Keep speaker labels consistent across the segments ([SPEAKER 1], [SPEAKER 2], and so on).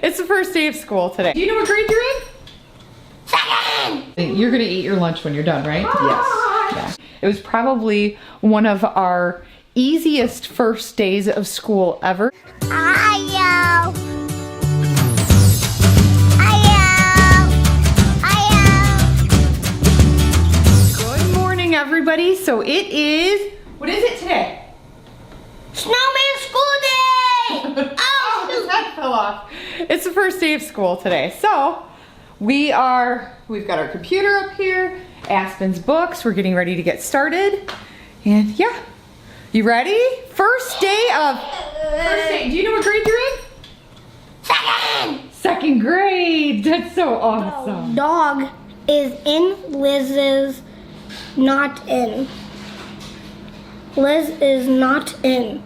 [SPEAKER 1] It's the first day of school today. Do you know what grade you're in? Second! You're gonna eat your lunch when you're done, right?
[SPEAKER 2] Yes.
[SPEAKER 1] Yeah. It was probably one of our easiest first days of school ever. Good morning, everybody. So it is, what is it today?
[SPEAKER 2] Snowman school day!
[SPEAKER 1] Oh, that fell off. It's the first day of school today. So we've got our computer up here, Aspen's books. We're getting ready to get started. And yeah, you ready? First day. Do you know what grade you're in?
[SPEAKER 2] Second!
[SPEAKER 1] Second grade. That's so awesome.
[SPEAKER 2] Dog is in, Liz is not in. Liz is not in.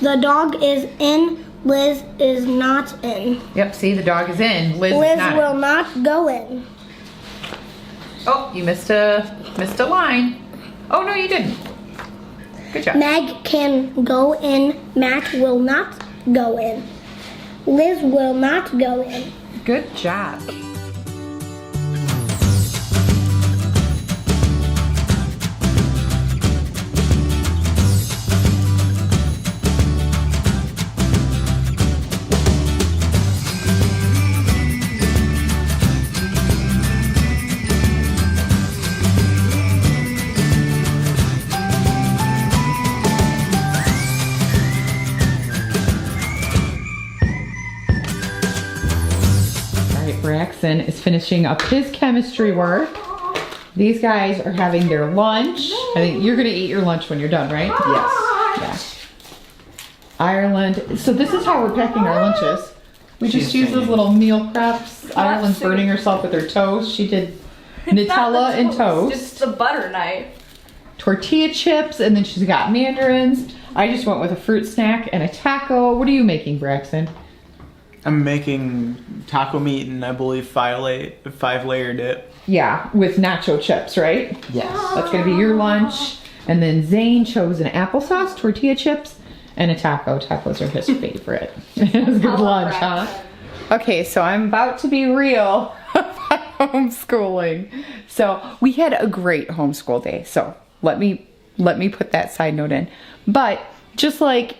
[SPEAKER 2] The dog is in, Liz is not in.
[SPEAKER 1] Yep, see, the dog is in. Liz is not
[SPEAKER 2] will not go in.
[SPEAKER 1] Oh, you missed a line. Oh, no, you didn't. Good job.
[SPEAKER 2] Meg can go in, Matt will not go in. Liz will not go in.
[SPEAKER 1] Good job. Braxen is finishing up his chemistry work. These guys are having their lunch. I think you're gonna eat your lunch when you're done, right?
[SPEAKER 2] Yes.
[SPEAKER 1] Yeah. Ireland. So this is how we're packing our lunches. We just use those little meal preps. Ireland's burning herself with her toast. She did Nutella and toast.
[SPEAKER 3] It's the butter knife.
[SPEAKER 1] Tortilla chips, and then she's got mandarins. I just went with a fruit snack and a taco. What are you making, Braxen?
[SPEAKER 4] I'm making taco meat and I believe 5-layer dip.
[SPEAKER 1] Yeah, with nacho chips, right?
[SPEAKER 4] Yes.
[SPEAKER 1] That's gonna be your lunch. And then Zane chose an applesauce, tortilla chips, and a taco. Tacos are his favorite. It was a good lunch, huh? Okay, so I'm about to be real about homeschooling. So we had a great homeschool day. So let me put that side note in. But just like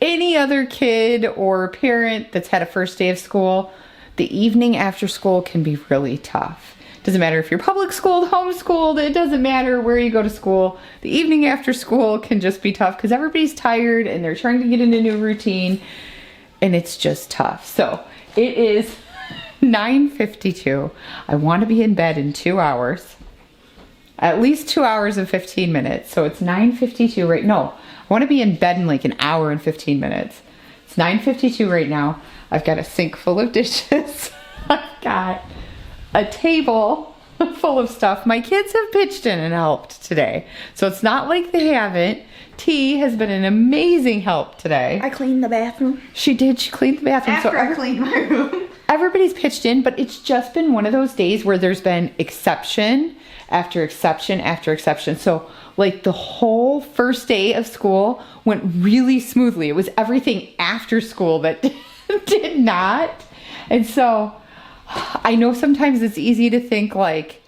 [SPEAKER 1] any other kid or parent that's had a first day of school, the evening after school can be really tough. Doesn't matter if you're public schooled, homeschooled, it doesn't matter where you go to school. The evening after school can just be tough because everybody's tired and they're trying to get in a new routine and it's just tough. So it is 9:52. I want to be in bed in 2 hours. At least 2 hours and 15 minutes. So it's 9:52 right now. I want to be in bed in like an hour and 15 minutes. It's 9:52 right now. I've got a sink full of dishes. I've got a table full of stuff. My kids have pitched in and helped today. So it's not like they haven't. T has been an amazing help today.
[SPEAKER 3] I cleaned the bathroom.
[SPEAKER 1] She did. She cleaned the bathroom.
[SPEAKER 3] After I cleaned my room.
[SPEAKER 1] Everybody's pitched in, but it's just been one of those days where there's been exception after exception after exception. So like the whole first day of school went really smoothly. It was everything after school that did not. And so I know sometimes it's easy to think like,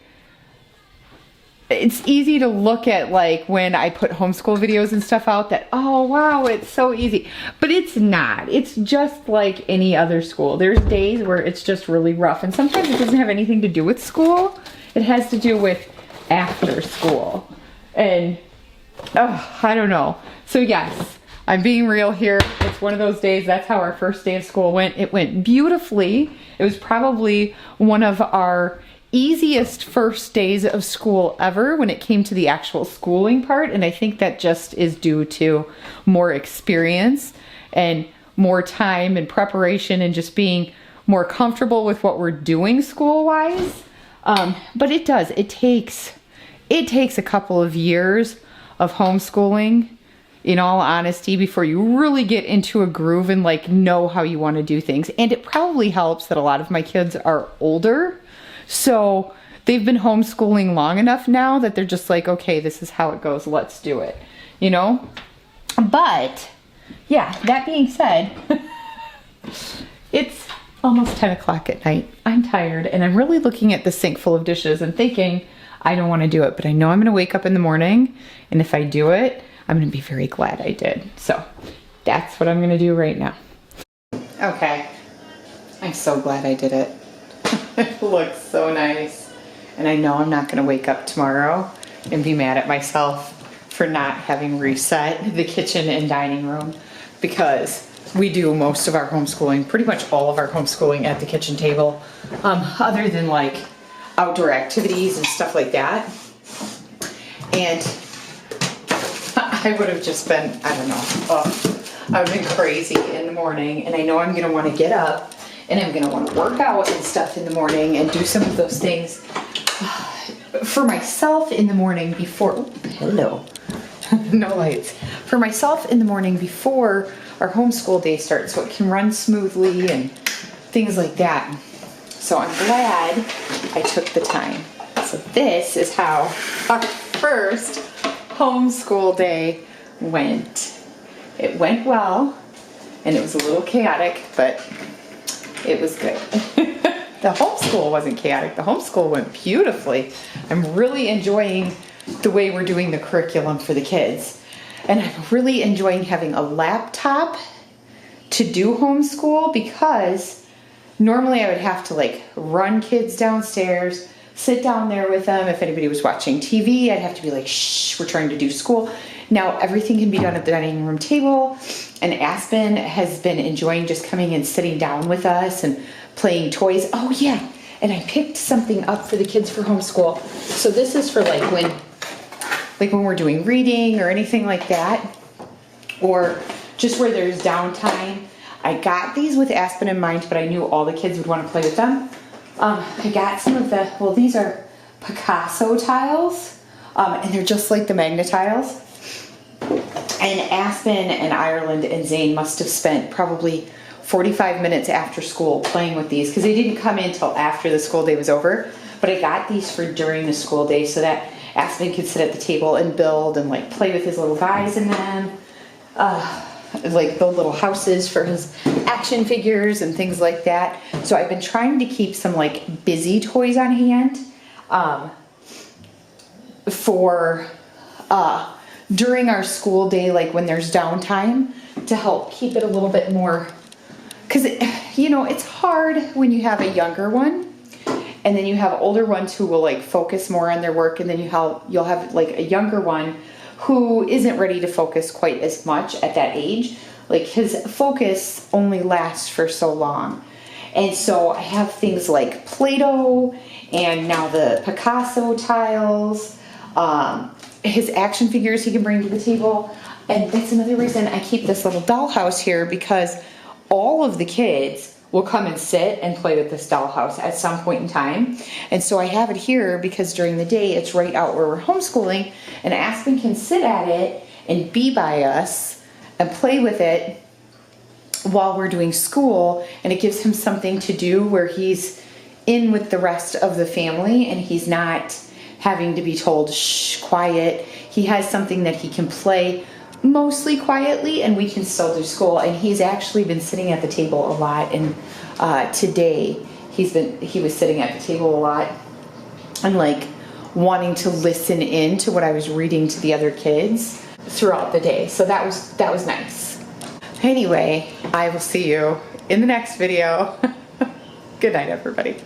[SPEAKER 1] it's easy to look at like when I put homeschool videos and stuff out that, oh wow, it's so easy. But it's not. It's just like any other school. There's days where it's just really rough. And sometimes it doesn't have anything to do with school. It has to do with after school. And I don't know. So yes, I'm being real here. It's one of those days. That's how our first day of school went. It went beautifully. It was probably one of our easiest first days of school ever when it came to the actual schooling part. And I think that just is due to more experience and more time and preparation and just being more comfortable with what we're doing school-wise. But it does. It takes a couple of years of homeschooling, in all honesty, before you really get into a groove and like know how you want to do things. And it probably helps that a lot of my kids are older. So they've been homeschooling long enough now that they're just like, okay, this is how it goes. Let's do it, you know? But yeah, that being said, it's almost 10 o'clock at night. I'm tired and I'm really looking at the sink full of dishes and thinking I don't want to do it, but I know I'm going to wake up in the morning, and if I do it, I'm going to be very glad I did. So that's what I'm going to do right now. Okay. I'm so glad I did it. It looks so nice. And I know I'm not going to wake up tomorrow and be mad at myself for not having reset the kitchen and dining room, because we do most of our homeschooling, pretty much all of our homeschooling at the kitchen table, other than like outdoor activities and stuff like that. And I would have just been, I don't know, I would have been crazy in the morning. And I know I'm going to want to get up and I'm going to want to work out and stuff in the morning and do some of those things for myself in the morning before, hello, no lights, for myself in the morning before our homeschool day starts, so it can run smoothly and things like that. So I'm glad I took the time. So this is how our first homeschool day went. It went well, and it was a little chaotic, but it was good. The homeschool wasn't chaotic. The homeschool went beautifully. I'm really enjoying the way we're doing the curriculum for the kids. And I'm really enjoying having a laptop to do homeschool, because normally I would have to like run kids downstairs, sit down there with them. If anybody was watching TV, I'd have to be like, shh, we're trying to do school. Now everything can be done at the dining room table, and Aspen has been enjoying just coming and sitting down with us and playing toys. Oh yeah, and I picked something up for the kids for homeschool. So this is for like when we're doing reading or anything like that, or just where there's downtime. I got these with Aspen in mind, but I knew all the kids would want to play with them. I got some of the, well, these are Picasso tiles, and they're just like the Magnet tiles. And Aspen and Ireland and Zane must have spent probably 45 minutes after school playing with these, because they didn't come in until after the school day was over. But I got these for during the school day so that Aspen could sit at the table and build and like play with his little guys in them. Like the little houses for his action figures and things like that. So I've been trying to keep some like busy toys on hand for during our school day, like when there's downtime, to help keep it a little bit more, because you know, it's hard when you have a younger one and then you have older ones who will like focus more on their work, and then you'll have like a younger one who isn't ready to focus quite as much at that age. Like his focus only lasts for so long. And so I have things like Play-Doh, and now the Picasso tiles, his action figures he can bring to the table. And that's another reason I keep this little dollhouse here, because all of the kids will come and sit and play with this dollhouse at some point in time. And so I have it here because during the day it's right out where we're homeschooling, and Aspen can sit at it and be by us and play with it while we're doing school, and it gives him something to do where he's in with the rest of the family and he's not having to be told, shh, quiet. He has something that he can play mostly quietly, and we can still do school. And he's actually been sitting at the table a lot, and today he was sitting at the table a lot and like wanting to listen in to what I was reading to the other kids throughout the day. So that was nice. Anyway, I will see you in the next video. Good night, everybody.